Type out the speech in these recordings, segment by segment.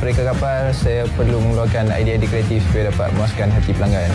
reka kapal, saya perlu mengeluarkan idea-idea kreatif supaya dapat memuaskan hati pelanggan.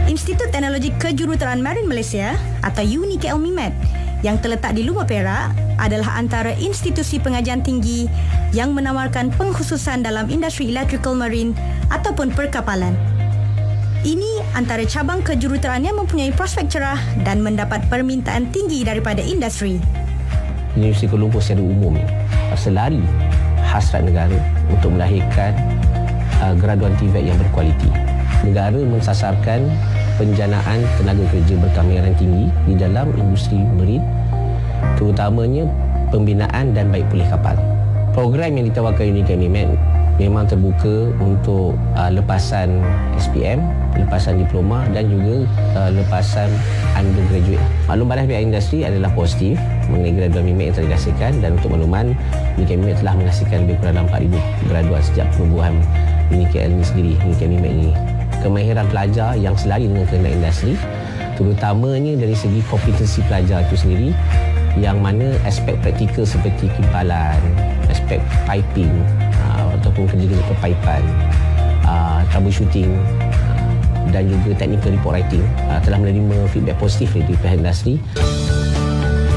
Institut Teknologi Kejuruteraan Marin Malaysia atau UNIKL MIMAT yang terletak di Lumur Perak adalah antara institusi pengajian tinggi yang menawarkan pengkhususan dalam industri electrical marine ataupun perkapalan. Ini antara cabang kejuruteraan yang mempunyai prospek cerah dan mendapat permintaan tinggi daripada industri. Universiti Kuala Lumpur secara umum selari hasrat negara untuk melahirkan graduan TVET yang berkualiti. Negara mensasarkan penjanaan tenaga kerja berkemahiran tinggi di dalam industri marine, terutamanya pembinaan dan baik pulih kapal. Program yang ditawarkan UNIKL MIMAT memang terbuka untuk lepasan SPM, lepasan diploma dan juga lepasan undergraduate. Maklum balas pihak industri adalah positif mengenai graduan MIMAT yang telah dihasilkan, dan untuk makluman UNIKL MIMAT telah menghasilkan lebih kurang 4,000 graduan sejak penubuhan UNIKL ini sendiri, UNIKL MIMAT ini. Kemahiran pelajar yang selari dengan kehendak industri, terutamanya dari segi kompetensi pelajar itu sendiri, yang mana aspek praktikal seperti kimpalan, aspek piping ataupun kerja-kerja perpaipan, troubleshooting dan juga technical report writing telah menerima feedback positif dari pihak industri.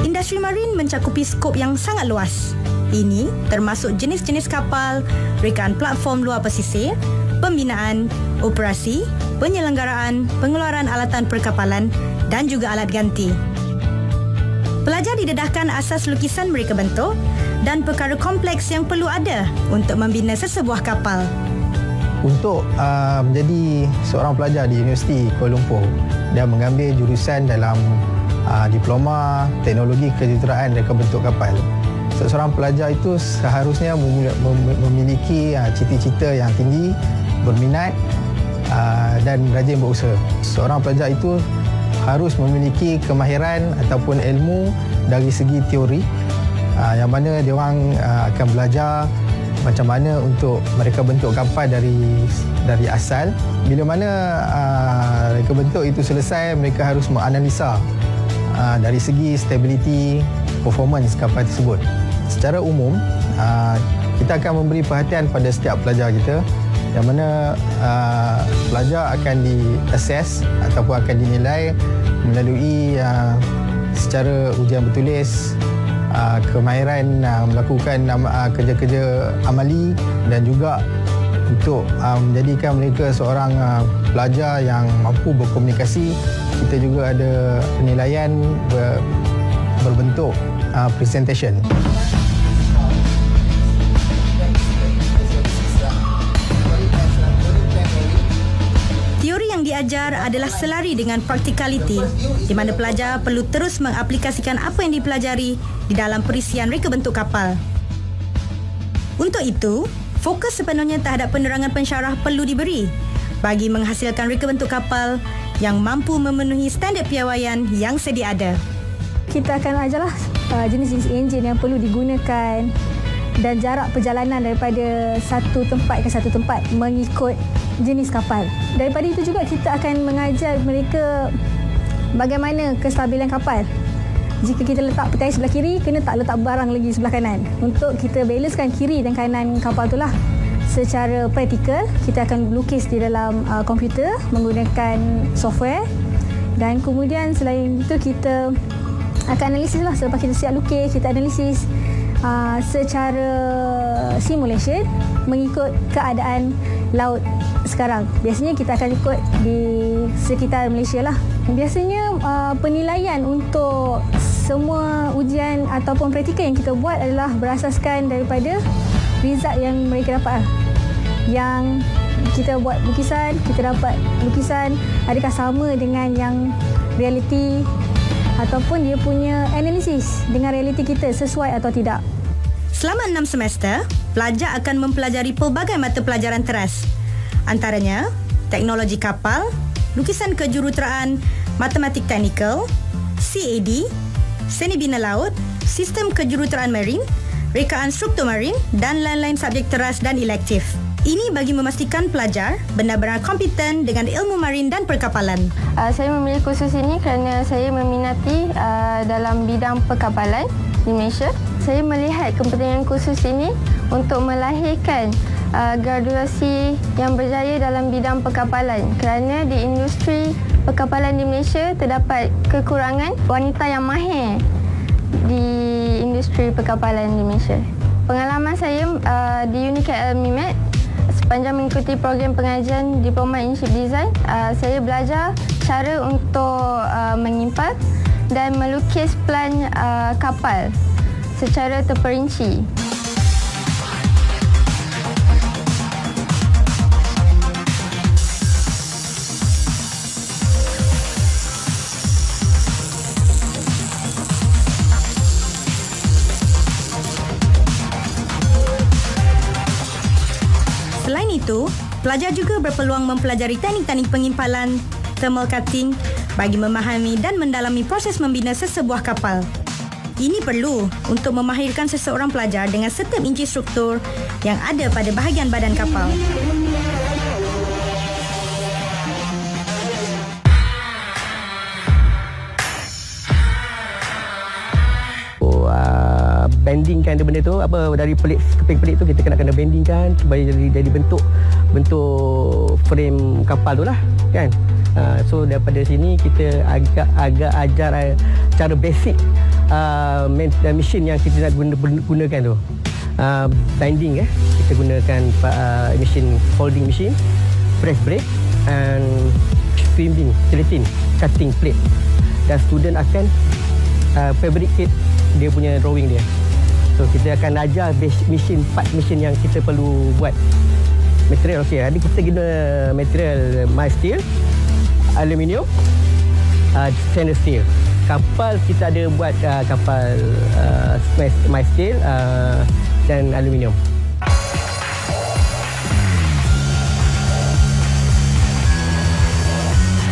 Industri marin mencakupi skop yang sangat luas. Ini termasuk jenis-jenis kapal, rekaan platform luar pesisir, pembinaan, operasi, penyelenggaraan, pengeluaran alatan perkapalan dan juga alat ganti. Pelajar didedahkan asas lukisan mereka bentuk dan perkara kompleks yang perlu ada untuk membina sesebuah kapal. Untuk menjadi seorang pelajar di Universiti Kuala Lumpur dan mengambil jurusan dalam diploma teknologi kejuruteraan reka bentuk kapal, seorang pelajar itu seharusnya memiliki cita-cita yang tinggi, berminat dan rajin berusaha. Seorang pelajar itu harus memiliki kemahiran ataupun ilmu dari segi teori, yang mana dia orang akan belajar macam mana untuk mereka bentuk kapal dari asal. Bila mana mereka bentuk itu selesai, mereka harus menganalisa dari segi stability, performance kapal tersebut. Secara umum, kita akan memberi perhatian pada setiap pelajar kita, yang mana pelajar akan di-assess ataupun akan dinilai melalui secara ujian bertulis, kemahiran melakukan kerja-kerja amali, dan juga untuk menjadikan mereka seorang pelajar yang mampu berkomunikasi. Kita juga ada penilaian berbentuk presentation. Teori yang diajar adalah selari dengan praktikaliti, di mana pelajar perlu terus mengaplikasikan apa yang dipelajari di dalam perisian reka bentuk kapal. Untuk itu, fokus sepenuhnya terhadap penerangan pensyarah perlu diberi bagi menghasilkan reka bentuk kapal yang mampu memenuhi standard piawaian yang sedia ada. Kita akan ajarlah jenis-jenis enjin yang perlu digunakan dan jarak perjalanan daripada satu tempat ke satu tempat mengikut jenis kapal. Daripada itu juga kita akan mengajar mereka bagaimana kestabilan kapal. Jika kita letak petai sebelah kiri, kena tak letak barang lagi sebelah kanan. Untuk kita balancekan kiri dan kanan kapal itulah. Secara praktikal, kita akan lukis di dalam komputer menggunakan software, dan kemudian selain itu kita akan analisis lah. Selepas kita siap lukis, kita analisis secara simulation mengikut keadaan laut sekarang. Biasanya kita akan ikut di sekitar Malaysia lah. Biasanya penilaian untuk semua ujian ataupun praktikal yang kita buat adalah berasaskan daripada result yang mereka dapat. Yang kita buat lukisan, kita dapat lukisan adakah sama dengan yang realiti, ataupun dia punya analisis dengan realiti kita sesuai atau tidak. Selama 6 semester, pelajar akan mempelajari pelbagai mata pelajaran teras. Antaranya, teknologi kapal, lukisan kejuruteraan, matematik teknikal, CAD, seni bina laut, sistem kejuruteraan marine, rekaan struktur marin dan lain-lain subjek teras dan elektif. Ini bagi memastikan pelajar benar-benar kompeten dengan ilmu marin dan perkapalan. Saya memilih kursus ini kerana saya meminati dalam bidang perkapalan di Malaysia. Saya melihat kepentingan kursus ini untuk melahirkan graduasi yang berjaya dalam bidang perkapalan kerana di industri perkapalan di Malaysia terdapat kekurangan wanita yang mahir di industri perkapalan di Malaysia. Pengalaman saya di Unicat Mimet sepanjang mengikuti program pengajian Diploma in Ship Design, saya belajar cara untuk menyimpal dan melukis plan kapal secara terperinci. Selain itu, pelajar juga berpeluang mempelajari teknik-teknik pengimpalan, thermal cutting bagi memahami dan mendalami proses membina sesebuah kapal. Ini perlu untuk memahirkan seseorang pelajar dengan setiap inci struktur yang ada pada bahagian badan kapal. Bendingkan dia benda tu, dari pelik keping-pelik tu kita kena bendingkan supaya jadi bentuk frame kapal tu lah kan. So daripada sini kita agak ajar cara basic mesin yang kita nak gunakan tu. Bending kita gunakan mesin folding machine, press brake and trimming, gelatin, cutting plate. Dan student akan fabricate dia punya drawing dia. So kita akan ajar part mesin yang kita perlu buat. Material okey, hari kita guna material mild steel, aluminium, stainless steel. Kapal kita ada buat kapal mild steel dan aluminium.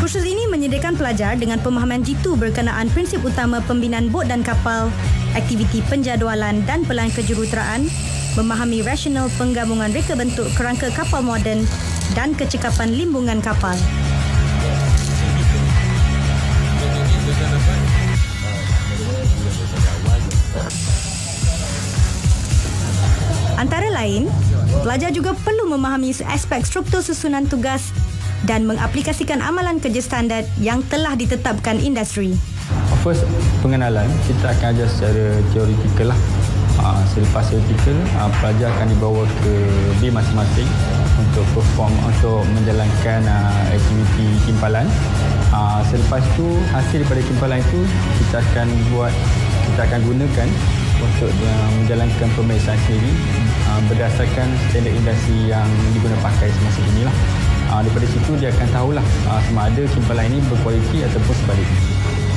Kursus ini menyediakan pelajar dengan pemahaman jitu berkenaan prinsip utama pembinaan bot dan kapal, aktiviti penjadualan dan pelan kejuruteraan, memahami rasional penggabungan reka bentuk kerangka kapal moden dan kecekapan limbungan kapal. Antara lain, pelajar juga perlu memahami aspek struktur susunan tugas dan mengaplikasikan amalan kerja standard yang telah ditetapkan industri. First, pengenalan kita akan ajar secara teoretikal lah. Selepas teoretikal, pelajar akan dibawa ke bay masing-masing untuk perform, untuk menjalankan aktiviti timpalan. Selepas itu, hasil daripada timpalan itu kita akan gunakan untuk menjalankan pemeriksaan sendiri berdasarkan standard industri yang diguna pakai semasa inilah. Daripada situ dia akan tahulah sama ada kimpalan ini berkualiti ataupun sebaliknya.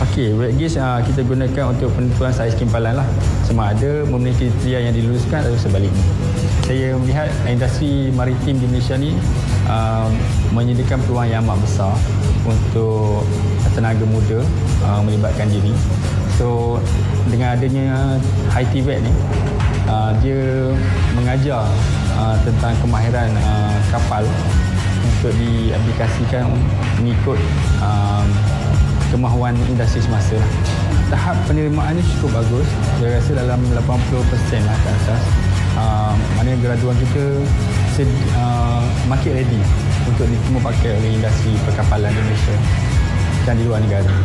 Okey, weight gauge kita gunakan untuk penentuan saiz kimpalan lah. Sama ada memenuhi kriteria yang diluluskan atau sebaliknya. Saya melihat industri maritim di Malaysia ni menyediakan peluang yang amat besar untuk tenaga muda melibatkan diri. So dengan adanya HiTVET ni, dia mengajar tentang kemahiran kapal untuk diaplikasikan mengikut kemahuan industri semasa. Tahap penerimaan ini cukup bagus. Saya rasa dalam 80% lah ke atas. Mana graduan kita market ready untuk diterima pakai oleh industri perkapalan di Malaysia dan di luar negara.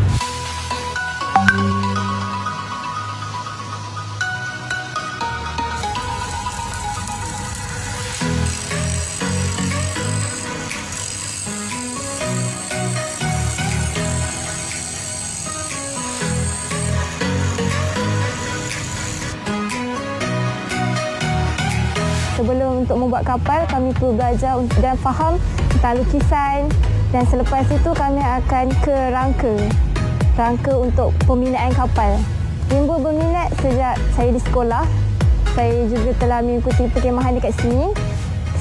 Sebelum untuk membuat kapal, kami perlu belajar dan faham tentang lukisan dan selepas itu kami akan ke rangka untuk pembinaan kapal. Timbul berminat sejak saya di sekolah. Saya juga telah mengikuti perkemahan dekat sini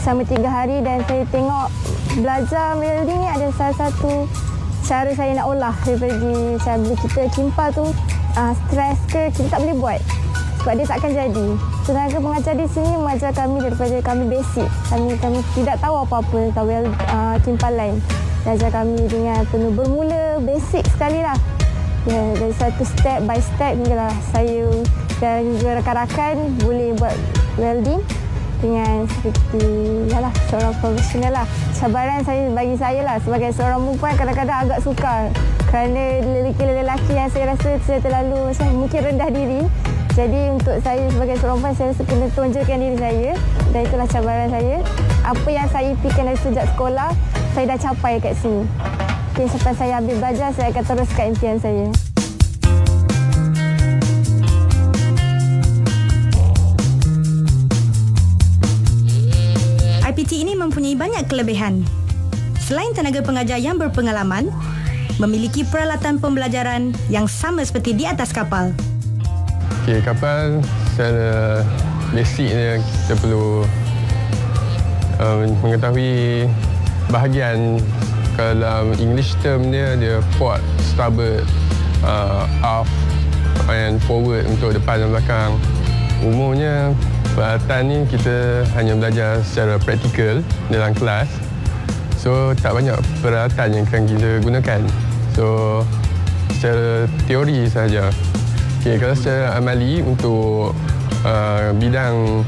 selama 3 hari dan saya tengok belajar welding ni ada salah satu cara saya nak olah daripada cara bila kita kimpal tu stres ke kita tak boleh buat. sebab dia takkan jadi. Tenaga pengajar di sini mengajar kami daripada kami basic. Kami tidak tahu apa-apa tentang timpalan. Dia ajar kami dengan penuh bermula basic sekali lah. Ya, dari satu step by step hinggalah saya dan juga rakan-rakan boleh buat welding dengan seperti yalah, seorang profesional lah. Cabaran bagi saya lah sebagai seorang perempuan kadang-kadang agak sukar kerana lelaki yang saya rasa saya terlalu mungkin rendah diri. Jadi untuk saya sebagai seorang perempuan saya rasa kena tonjolkan diri saya dan itulah cabaran saya. Apa yang saya impikan dari sejak sekolah saya dah capai kat sini. Okay, selepas saya habis belajar saya akan teruskan impian saya. IPT ini mempunyai banyak kelebihan. Selain tenaga pengajar yang berpengalaman, memiliki peralatan pembelajaran yang sama seperti di atas kapal. Okay, kapal secara basicnya kita perlu mengetahui bahagian, kalau English term dia port, starboard, aft and forward untuk depan dan belakang. Umumnya peralatan ni kita hanya belajar secara praktikal dalam kelas. So tak banyak peralatan yang akan kita gunakan. So secara teori sahaja. Okay, kalau secara amali untuk bidang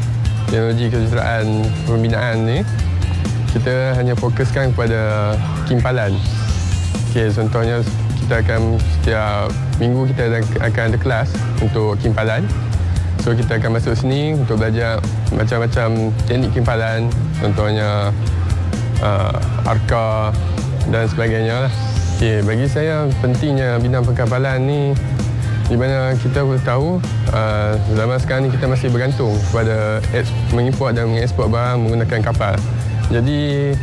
teknologi kejuruteraan pembinaan ni, kita hanya fokuskan kepada kimpalan. Okay, contohnya kita akan setiap minggu kita akan ada kelas untuk kimpalan. So kita akan masuk sini untuk belajar macam-macam teknik kimpalan, contohnya arka dan sebagainya lah. Okay, bagi saya pentingnya bidang perkapalan ni di mana kita boleh tahu zaman sekarang ni kita masih bergantung kepada mengimport dan mengeksport barang menggunakan kapal. Jadi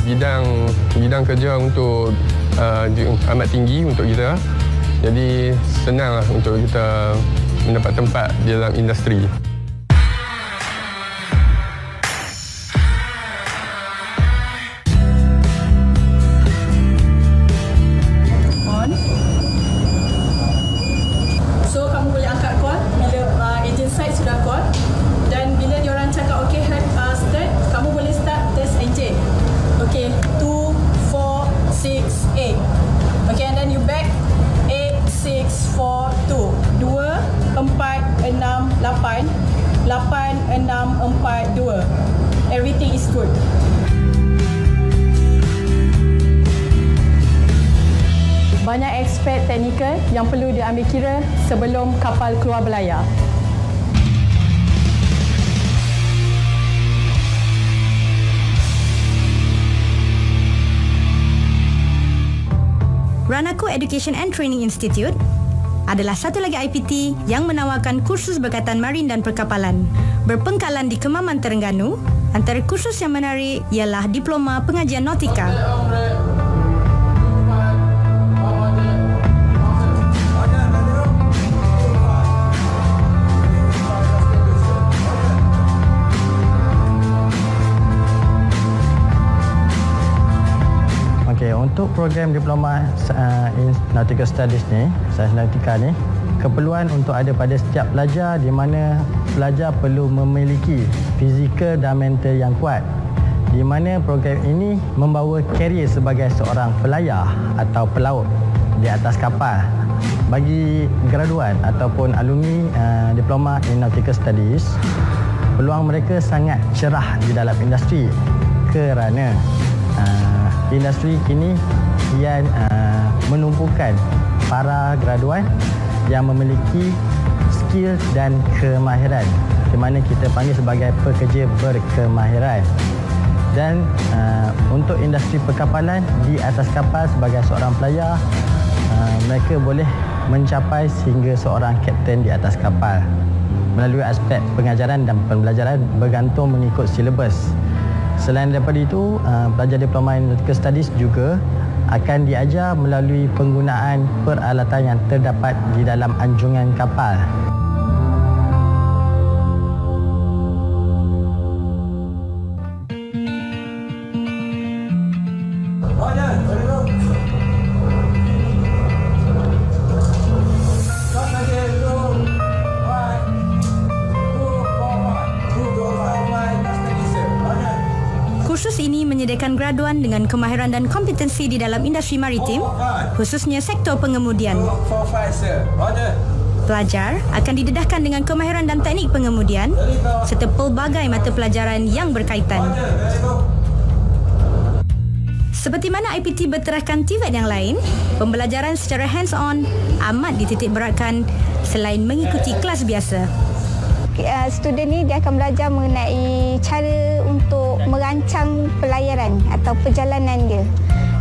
bidang kerja untuk amat tinggi untuk kita. Jadi senanglah untuk kita mendapat tempat di dalam industri. On. So kamu boleh angkat call bila agent side sudah call, dan bila diorang cakap okay start, kamu boleh start test engine. Okay, 2 4 6 8. Okay, and then you back 8 6 4 2 4 6 8 8 6 4 2. Everything is good. Banyak aspek teknikal yang perlu diambil kira sebelum kapal keluar berlayar. Ranako Education and Training Institute adalah satu lagi IPT yang menawarkan kursus berkaitan marin dan perkapalan. Berpengkalan di Kemaman, Terengganu, antara kursus yang menarik ialah Diploma Pengajian Nautika. Untuk program Diploma in Nautical Studies ni, Sains Nautika ni, keperluan untuk ada pada setiap pelajar di mana pelajar perlu memiliki fizikal dan mental yang kuat. Di mana program ini membawa karier sebagai seorang pelayar atau pelaut di atas kapal. Bagi graduan ataupun alumni Diploma in Nautical Studies, peluang mereka sangat cerah di dalam industri kerana industri kini kian menumpukan para graduan yang memiliki skill dan kemahiran, di mana kita panggil sebagai pekerja berkemahiran. Dan untuk industri perkapalan di atas kapal sebagai seorang pelayar, mereka boleh mencapai sehingga seorang kapten di atas kapal melalui aspek pengajaran dan pembelajaran bergantung mengikut silibus. Selain daripada itu, pelajar Diploma in Nautical Studies juga akan diajar melalui penggunaan peralatan yang terdapat di dalam anjungan kapal. graduan dengan kemahiran dan kompetensi di dalam industri maritim, khususnya sektor pengemudian. Pelajar akan didedahkan dengan kemahiran dan teknik pengemudian serta pelbagai mata pelajaran yang berkaitan. Seperti mana IPT berteraskan TVET yang lain, pembelajaran secara hands-on amat dititik beratkan selain mengikuti kelas biasa. Student ni dia akan belajar mengenai cara untuk merancang pelayaran atau perjalanan dia.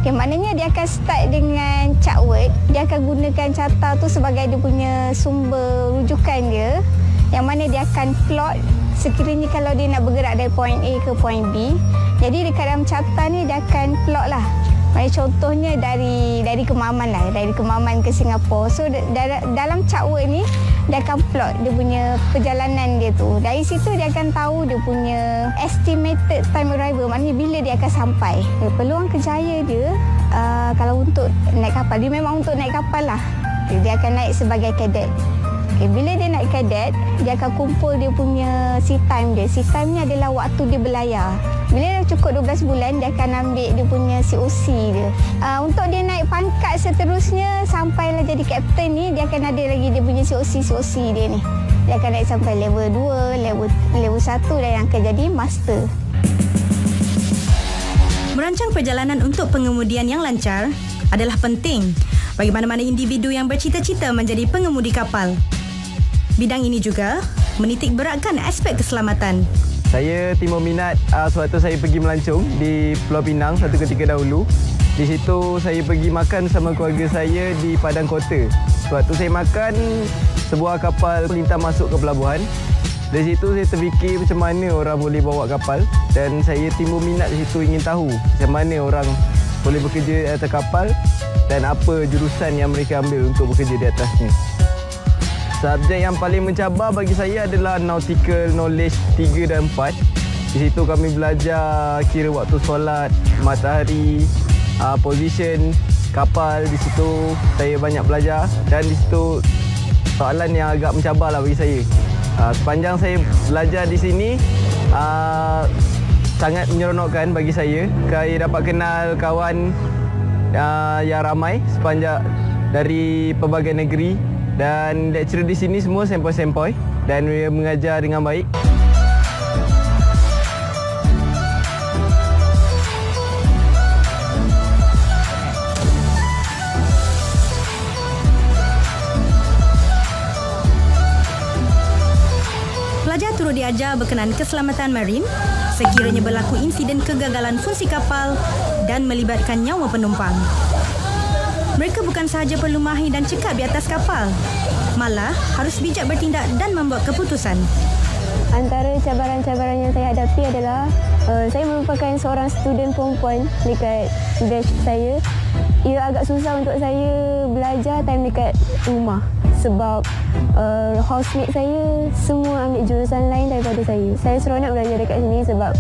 Maknanya dia akan start dengan chart word. Dia akan gunakan carta tu sebagai dia punya sumber rujukan dia, yang mana dia akan plot sekiranya kalau dia nak bergerak dari point A ke point B. Jadi dekat dalam carta ni dia akan plot lah. Contohnya dari Kemaman lah, dari Kemaman ke Singapura. So dalam chart word ni dia akan plot dia punya perjalanan dia tu. Dari situ dia akan tahu dia punya estimated time arrival, maknanya bila dia akan sampai. Peluang kerjaya dia kalau untuk naik kapal, dia memang untuk naik kapal lah. Dia akan naik sebagai cadet. Bila dia naik cadet, dia akan kumpul dia punya sea time dia. Sea time ni adalah waktu dia berlayar. Bila dah cukup 12 bulan, dia akan ambil dia punya COC dia. Untuk dia naik pangkat seterusnya sampailah jadi kapten ni, dia akan ada lagi dia punya COC dia ni. Dia akan naik sampai level 2, level 1 dan yang akan jadi master. Merancang perjalanan untuk pengemudian yang lancar adalah penting bagi mana-mana individu yang bercita-cita menjadi pengemudi kapal. Bidang ini juga menitik beratkan aspek keselamatan. Saya timbul minat sewaktu saya pergi melancong di Pulau Pinang satu ketika dahulu. Di situ saya pergi makan sama keluarga saya di Padang Kota. Sewaktu saya makan, sebuah kapal melintas masuk ke pelabuhan. Dari situ saya terfikir macam mana orang boleh bawa kapal, dan saya timbul minat di situ ingin tahu macam mana orang boleh bekerja di atas kapal dan apa jurusan yang mereka ambil untuk bekerja di atasnya. Subjek yang paling mencabar bagi saya adalah Nautical Knowledge 3 dan 4. Di situ kami belajar kira waktu solat, matahari, position kapal. Di situ saya banyak belajar, dan di situ soalan yang agak mencabar lah bagi saya. Sepanjang saya belajar di sini, sangat menyeronokkan bagi saya. Saya dapat kenal kawan yang ramai sepanjang dari pelbagai negeri, dan lecturer di sini semua sempoi-sempoi dan dia mengajar dengan baik. Pelajar turut diajar berkenaan keselamatan marin sekiranya berlaku insiden kegagalan fungsi kapal dan melibatkan nyawa penumpang. Mereka bukan sahaja perlu mahir dan cekap di atas kapal, malah harus bijak bertindak dan membuat keputusan. Antara cabaran-cabaran yang saya hadapi adalah saya merupakan seorang student perempuan dekat batch saya. Ia agak susah untuk saya belajar time dekat rumah sebab housemate saya semua ambil jurusan lain daripada saya. Saya seronok belajar dekat sini sebab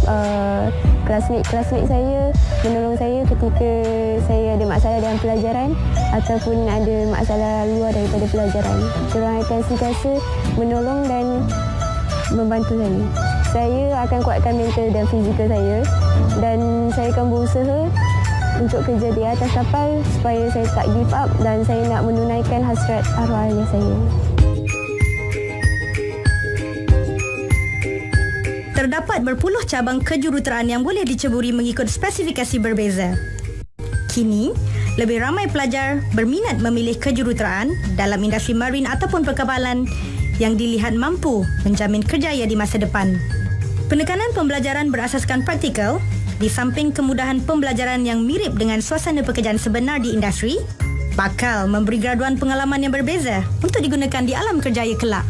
classmate saya menolong saya ketika saya ada masalah dalam pelajaran ataupun ada masalah luar daripada pelajaran. Diorang akan sentiasa menolong dan membantu saya. Saya akan kuatkan mental dan fizikal saya, dan saya akan berusaha untuk kerja di atas kapal supaya saya tak give up dan saya nak menunaikan hasrat arwah ayah saya. Terdapat berpuluh cabang kejuruteraan yang boleh diceburi mengikut spesifikasi berbeza. Kini, lebih ramai pelajar berminat memilih kejuruteraan dalam industri marin ataupun perkapalan yang dilihat mampu menjamin kerjaya di masa depan. Penekanan pembelajaran berasaskan praktikal di samping kemudahan pembelajaran yang mirip dengan suasana pekerjaan sebenar di industri, bakal memberi graduan pengalaman yang berbeza untuk digunakan di alam kerjaya kelak.